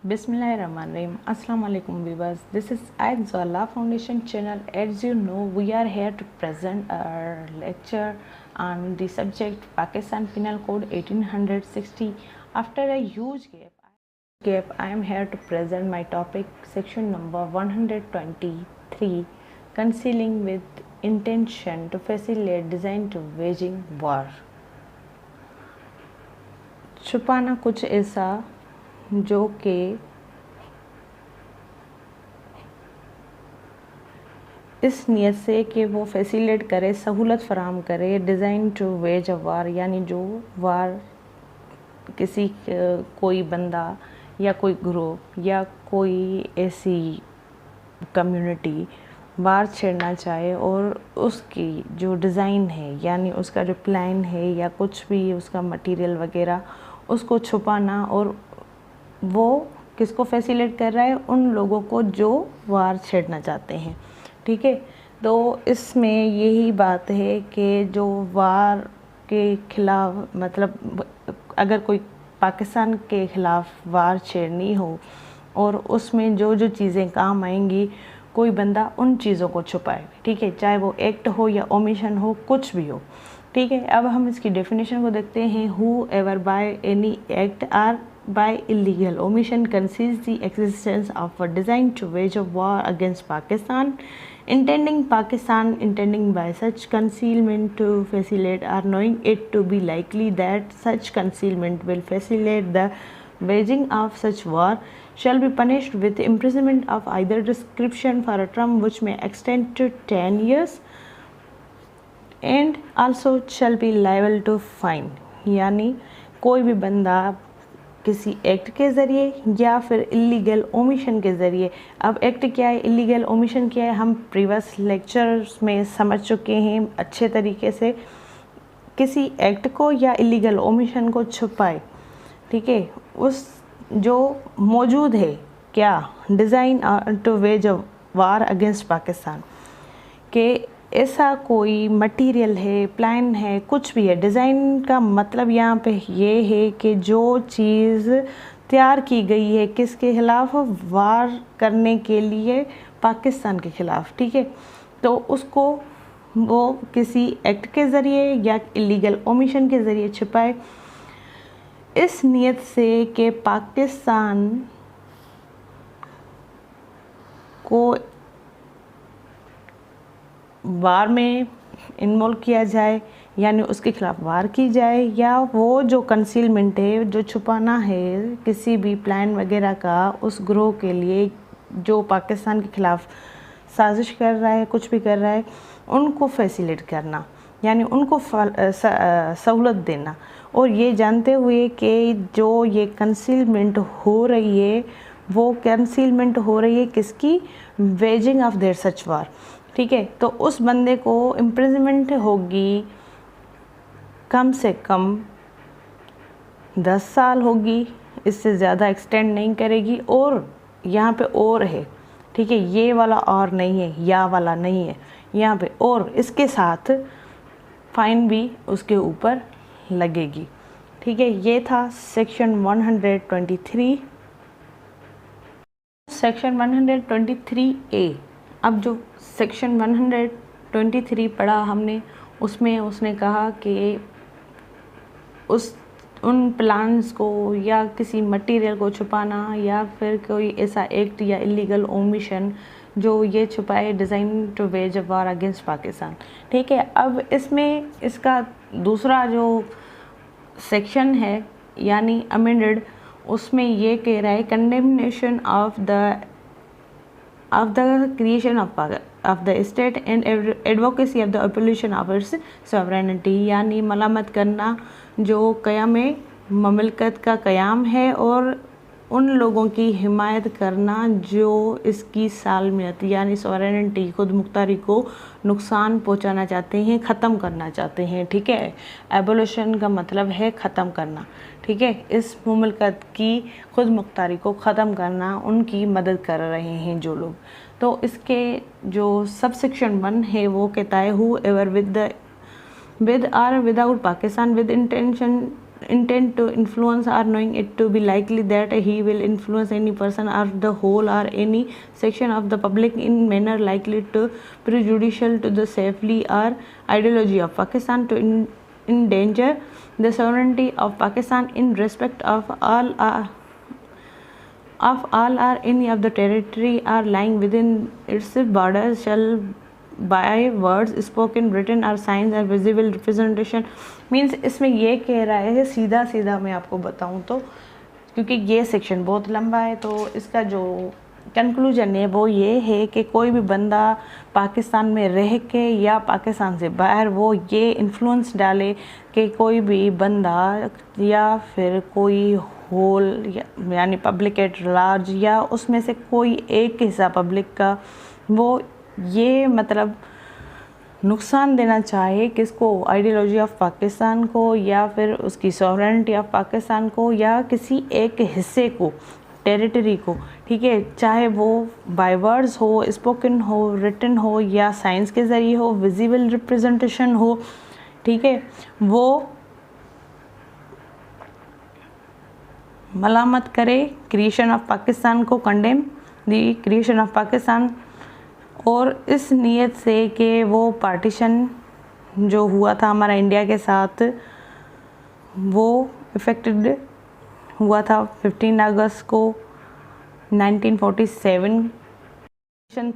Bismillahirrahmanirrahim. Assalamu alaikum viewers. This is Ayat Zala Foundation channel. As you know, we are here to present our lecture on the subject Pakistan Penal Code 1860. After a huge gap, I am here to present my topic section number 123, concealing with intention to facilitate design to waging war. छुपाना कुछ ऐसा जो कि इस नियत से कि वो फैसिलिटेट करे, सहूलत फराहम करे, डिज़ाइन टू वेज अ वार, यानी जो वार किसी कोई बंदा या कोई ग्रुप या कोई ऐसी कम्युनिटी वार छेड़ना चाहे और उसकी जो डिज़ाइन है यानी उसका जो प्लान है या कुछ भी उसका मटेरियल वगैरह उसको छुपाना, और वो किसको फैसिलिटेट कर रहा है? उन लोगों को जो वार छेड़ना चाहते हैं। ठीक है, तो इसमें यही बात है कि जो वार के ख़िलाफ़, मतलब अगर कोई पाकिस्तान के ख़िलाफ़ वार छेड़नी हो और उसमें जो जो चीज़ें काम आएंगी, कोई बंदा उन चीज़ों को छुपाए। ठीक है, चाहे वो एक्ट हो या ओमिशन हो, कुछ भी हो। ठीक है, अब हम इसकी डेफिनेशन को देखते हैं। Whoever by any act or by illegal omission conceals the existence of a design to wage a war against Pakistan, intending by such concealment to facilitate or knowing it to be likely that such concealment will facilitate the waging of such war, shall be punished with imprisonment of either description for a term which may extend to 10 years and also shall be liable to fine। यानी कोई भी बंदा किसी act के ज़रिए या फिर illegal omission के ज़रिए, अब एक्ट क्या है, इलीगल ओमिशन क्या है, हम प्रीवियस लेक्चर्स में समझ चुके हैं अच्छे तरीके से। किसी एक्ट को या इलीगल ओमिशन को छुपाए, ठीक है, उस जो मौजूद है क्या, design to wage a war against Pakistan, के ऐसा कोई मटेरियल है, प्लान है, कुछ भी है। डिज़ाइन का मतलब यहाँ पे ये है कि जो चीज़ तैयार की गई है किसके ख़िलाफ़, वार करने के लिए पाकिस्तान के ख़िलाफ़। ठीक है, तो उसको वो किसी एक्ट के ज़रिए या इलीगल ओमिशन के ज़रिए छुपाए, इस नियत से कि पाकिस्तान को वार में इन्वॉल्व किया जाए, यानी उसके ख़िलाफ़ वार की जाए, या वो जो कंसीलमेंट है, जो छुपाना है किसी भी प्लान वगैरह का उस ग्रोह के लिए जो पाकिस्तान के ख़िलाफ़ साजिश कर रहा है, कुछ भी कर रहा है, उनको फैसिलिटेट करना, यानी उनको सहूलत देना, और ये जानते हुए कि जो ये कंसीलमेंट हो रही है वो कंसीलमेंट हो रही है किसकी, वेजिंग ऑफ देयर सच वार। ठीक है, तो उस बंदे को इम्प्रिजनमेंट होगी कम से कम 10 साल होगी, इससे ज़्यादा एक्सटेंड नहीं करेगी। और यहाँ पे और है, ठीक है, ये वाला और नहीं है, या वाला नहीं है, यहाँ पे और इसके साथ फाइन भी उसके ऊपर लगेगी। ठीक है, ये था सेक्शन 123। Section 123A। अब जो सेक्शन 123 पढ़ा हमने, उसमें उसने कहा कि उन प्लान्स को या किसी मटेरियल को छुपाना या फिर कोई ऐसा एक्ट या इलीगल ओमिशन जो ये छुपाए, design to wage a war against Pakistan. ठीक है, अब इसमें इसका दूसरा जो सेक्शन है यानी अमेंडेड, उसमें ये कह रहा है condemnation of the creation of the state and advocacy of the abolition of its sovereignty, यानी मलामत करना जो क़याम ममलकत का क़याम है और उन लोगों की हिमायत करना जो इसकी सालमियत यानी सॉवरेनिटी, खुद मुख्तारी को नुकसान पहुंचाना चाहते हैं, ख़त्म करना चाहते हैं। ठीक है, एबोलिशन का मतलब है ख़त्म करना। ठीक है, इस मुमलकत की खुद मुख्तारी को ख़त्म करना, उनकी मदद कर रहे हैं जो लोग। तो इसके जो सब सेक्शन 1 है वो कहता है हु एवर विद और without Pakistan with intention intend to influence or knowing it to be likely that he will influence any person or the whole or any section of the public in manner likely to prejudicial to the safety or ideology of Pakistan, to endanger the sovereignty of Pakistan in respect of all or any of the territory are lying within its borders shall by words spoken written or signs or visible representation। Means इसमें ये कह रहा है सीधा सीधा मैं आपको बताऊं तो, क्योंकि ये सेक्शन बहुत लंबा है, तो इसका जो कंक्लूजन है वो ये है कि कोई भी बंदा पाकिस्तान में रह के या पाकिस्तान से बाहर वो ये इन्फ्लुएंस डाले कि कोई भी बंदा या फिर कोई होल यानी पब्लिक एट लार्ज या उसमें से कोई एक हिस्सा पब्लिक का वो ये मतलब नुकसान देना चाहे किसको, आइडियोलॉजी ऑफ पाकिस्तान को या फिर उसकी सॉवरेनिटी ऑफ पाकिस्तान को या किसी एक हिस्से को, टेरिटरी को, ठीक है, चाहे वो बाय वर्ड्स हो, स्पोकन हो, रिटन हो या साइंस के ज़रिए हो, विजिबल रिप्रेजेंटेशन हो, ठीक है, वो मलामत करे क्रिएशन ऑफ पाकिस्तान को, condemn the creation of Pakistan, और इस नीयत से कि वो पार्टीशन जो हुआ था हमारा इंडिया के साथ वो इफ़ेक्टेड हुआ था 15 अगस्त को 1947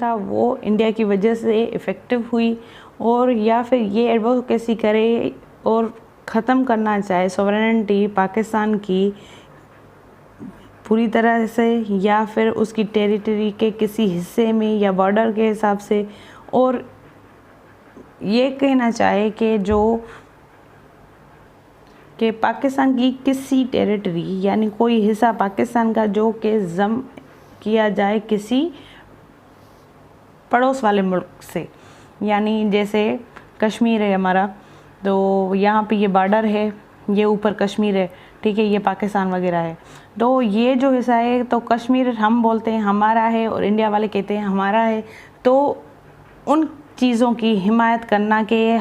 था, वो इंडिया की वजह से इफ़ेक्टिव हुई, और या फिर ये एडवोकेसी करे और ख़त्म करना चाहे सॉवरेनिटी पाकिस्तान की पूरी तरह से या फिर उसकी टेरिटरी के किसी हिस्से में या बॉर्डर के हिसाब से, और ये कहना चाहे कि जो कि पाकिस्तान की किसी टेरिटरी यानी कोई हिस्सा पाकिस्तान का जो कि जम किया जाए किसी पड़ोस वाले मुल्क से, यानी जैसे कश्मीर है हमारा, तो यहाँ पे ये बॉर्डर है, ये ऊपर कश्मीर है, ठीक है, ये पाकिस्तान वगैरह है, तो ये जो हिस्सा है तो कश्मीर हम बोलते हैं हमारा है और इंडिया वाले कहते हैं हमारा है, तो उन चीज़ों की हिमायत करना कि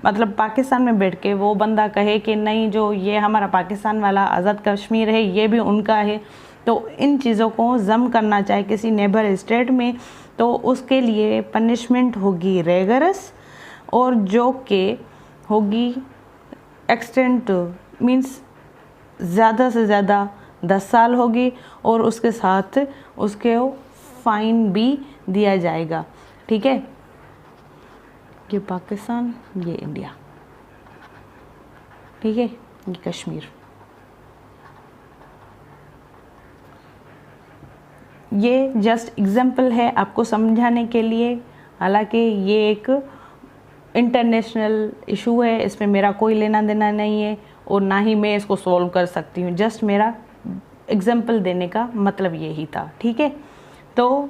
मतलब पाकिस्तान में बैठ के वो बंदा कहे कि नहीं जो ये हमारा पाकिस्तान वाला आज़ाद कश्मीर है ये भी उनका है, तो इन चीज़ों को जम करना चाहे किसी नेबर स्टेट में, तो उसके लिए पनिशमेंट होगी रेगरस, और जो कि होगी एक्सटेंट मीन्स ज़्यादा से ज़्यादा 10 साल होगी, और उसके साथ उसके फ़ाइन भी दिया जाएगा, ठीक है। ये पाकिस्तान, ये इंडिया, ठीक है, ये कश्मीर। ये जस्ट एग्जाम्पल है आपको समझाने के लिए, हालांकि ये एक इंटरनेशनल इशू है, इसमें मेरा कोई लेना देना नहीं है और ना ही मैं इसको सॉल्व कर सकती हूँ, जस्ट मेरा एग्जाम्पल देने का मतलब यही था, ठीक है। तो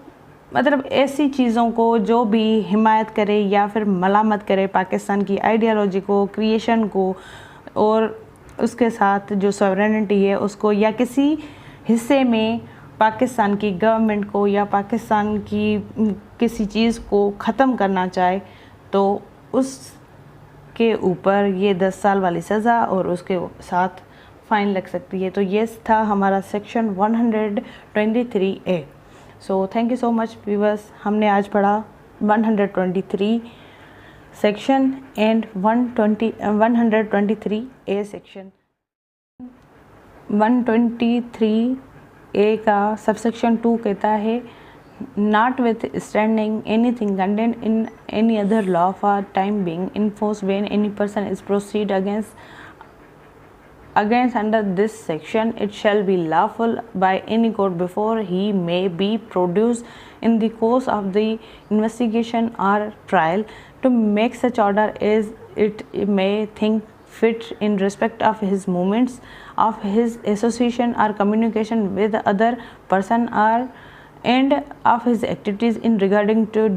मतलब ऐसी चीज़ों को जो भी हिमायत करे या फिर मलामत करे पाकिस्तान की आइडियोलॉजी को, क्रिएशन को, और उसके साथ जो सॉवरेनिटी है उसको, या किसी हिस्से में पाकिस्तान की गवर्नमेंट को या पाकिस्तान की किसी चीज़ को ख़त्म करना चाहे, तो उसके ऊपर ये 10 साल वाली सज़ा और उसके साथ फ़ाइन लग सकती है। तो ये था हमारा section 123A। So thank you so much viewers, हमने आज पढ़ा 123 section and 123A section. 123A का सबसेक्शन 2 कहता है notwithstanding anything contained in any other law for time being enforced when any person is proceed against under this section, it shall be lawful by any court before he may be produced in the course of the investigation or trial to make such order as it may think fit in respect of his movements, of his association or communication with other person, or and of his activities in regarding to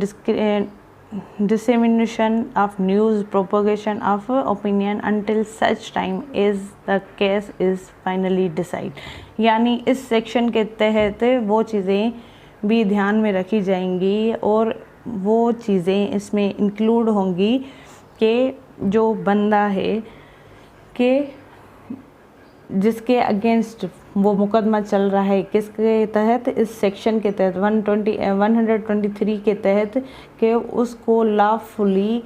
dissemination of news, propagation of opinion until such time as the case is finally decide। यानी इस section के तहत वो चीज़ें भी ध्यान में रखी जाएंगी और वो चीज़ें इसमें इंक्लूड होंगी कि जो बंदा है कि जिसके अगेंस्ट वो मुकदमा चल रहा है, किसके तहत, इस सेक्शन के तहत 123 के तहत, कि उसको लॉफुली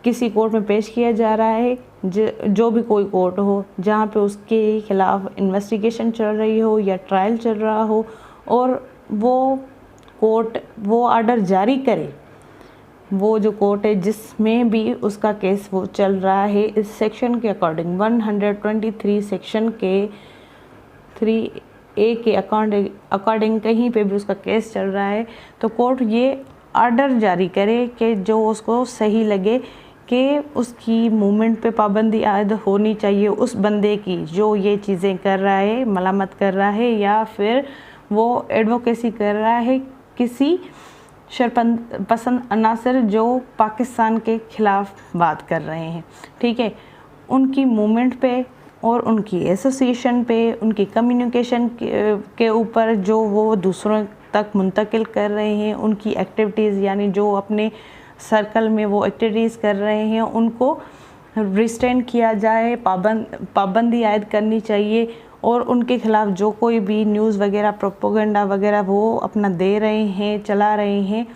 किसी कोर्ट में पेश किया जा रहा है, जो भी कोई कोर्ट हो जहाँ पे उसके खिलाफ इन्वेस्टिगेशन चल रही हो या ट्रायल चल रहा हो, और वो कोर्ट वो ऑर्डर जारी करे, वो जो कोर्ट है जिसमें भी उसका केस वो चल रहा है, इस सेक्शन के अकॉर्डिंग 123 सेक्शन के 3A के अकॉर्डिंग कहीं पे भी उसका केस चल रहा है, तो कोर्ट ये ऑर्डर जारी करे कि जो उसको सही लगे कि उसकी मूवमेंट पे पाबंदी आयद होनी चाहिए उस बंदे की जो ये चीज़ें कर रहा है, मलामत कर रहा है, या फिर वो एडवोकेसी कर रहा है किसी शरपसंद अनासर जो पाकिस्तान के ख़िलाफ़ बात कर रहे हैं। ठीक है, उनकी मूवमेंट पे और उनकी एसोसिएशन पे, उनकी कम्युनिकेशन के ऊपर जो वो दूसरों तक मुंतकिल कर रहे हैं, उनकी एक्टिविटीज़ यानी जो अपने सर्कल में वो एक्टिविटीज़ कर रहे हैं उनको रिस्ट्रेन किया जाए, पाबंदी आयद करनी चाहिए, और उनके ख़िलाफ़ जो कोई भी न्यूज़ वगैरह, प्रोपेगेंडा वगैरह वो अपना दे रहे हैं, चला रहे हैं,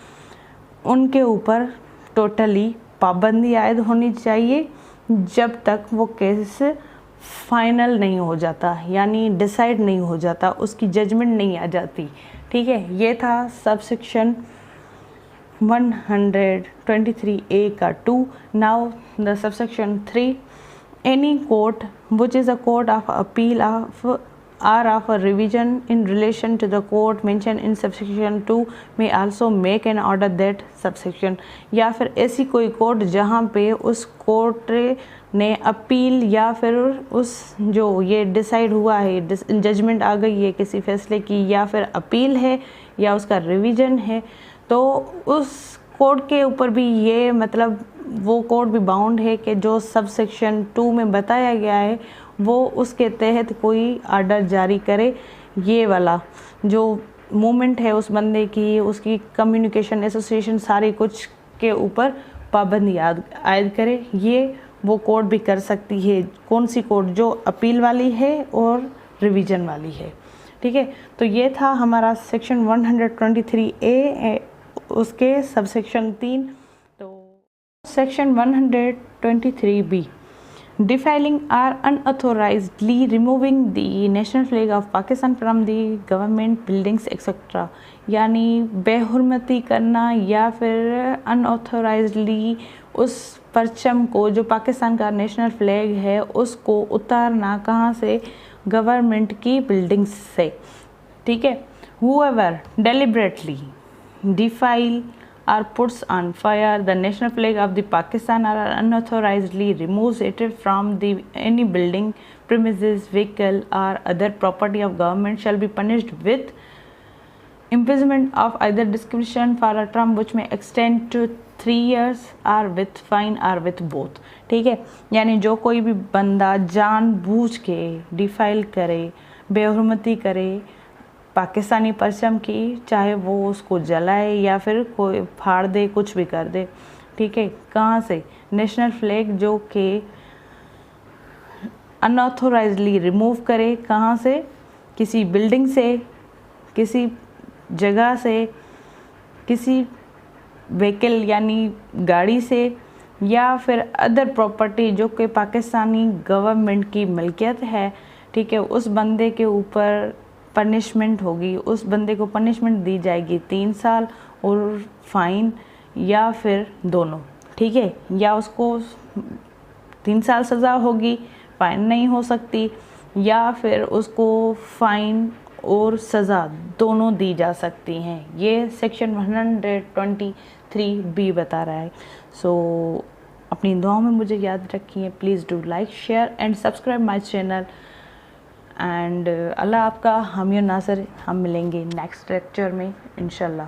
उनके ऊपर टोटली पाबंदी आयद होनी चाहिए जब तक वो केस फाइनल नहीं हो जाता, यानी डिसाइड नहीं हो जाता, उसकी जजमेंट नहीं आ जाती। ठीक है, ये था सब सेक्शन 123A का 2. Now the subsection 3. Any court which is a court of appeal or of a revision in relation to the court mentioned in subsection 2 may also make an order that subsection, या फिर ऐसी कोई court जहाँ पे उस court ने appeal या फिर उस जो ये डिसाइड हुआ है, जजमेंट आ गई है किसी फैसले की, या फिर अपील है या उसका रिवीजन है, तो उस कोर्ट के ऊपर भी ये मतलब वो कोर्ट भी बाउंड है कि जो सब सेक्शन 2 में बताया गया है वो उसके तहत कोई ऑर्डर जारी करे, ये वाला जो मूवमेंट है उस बंदे की, उसकी कम्युनिकेशन, एसोसिएशन, सारी कुछ के ऊपर पाबंदी आयद करे। ये वो कोर्ट भी कर सकती है। कौन सी कोर्ट? जो अपील वाली है और रिवीजन वाली है। ठीक है, तो ये था हमारा सेक्शन 123A, उसके सबसेक्शन 3। तो section 123B, defiling or unauthorizedly removing the national flag of Pakistan from the government buildings etc. यानी बेहुरमती करना या फिर अनऑथोराइजली उस परचम को, जो पाकिस्तान का नेशनल फ्लैग है, उसको उतारना कहाँ से? गवर्नमेंट की बिल्डिंग्स से। ठीक है, whoever deliberately defile or puts on fire the national flag of the Pakistan or unauthorizedly removes it from the any building, premises, vehicle or other property of government shall be punished with imprisonment of either discretion for a term which may extend to 3 years or with fine or with both। ठीक है, यानी जो कोई भी बंदा जानबूझ के defile करे, बेहुरमती करे पाकिस्तानी परचम की, चाहे वो उसको जलाए या फिर कोई फाड़ दे, कुछ भी कर दे। ठीक है, कहाँ से? नेशनल फ्लैग जो कि अनऑथोराइजली रिमूव करे, कहाँ से? किसी बिल्डिंग से, किसी जगह से, किसी व्हीकल यानी गाड़ी से, या फिर अदर प्रॉपर्टी जो कि पाकिस्तानी गवर्नमेंट की मिल्कियत है। ठीक है, उस बंदे के ऊपर पनिशमेंट होगी, उस बंदे को पनिशमेंट दी जाएगी 3 साल और फाइन, या फिर दोनों। ठीक है, या उसको 3 साल सज़ा होगी, फाइन नहीं हो सकती, या फिर उसको फाइन और सज़ा दोनों दी जा सकती हैं। ये सेक्शन 123B बता रहा है। सो अपनी दुआओं में मुझे याद रखिए। Please do like, share and subscribe my channel. And Allah आपका हामी और नासर। हम मिलेंगे नेक्स्ट लेक्चर में इंशाल्लाह।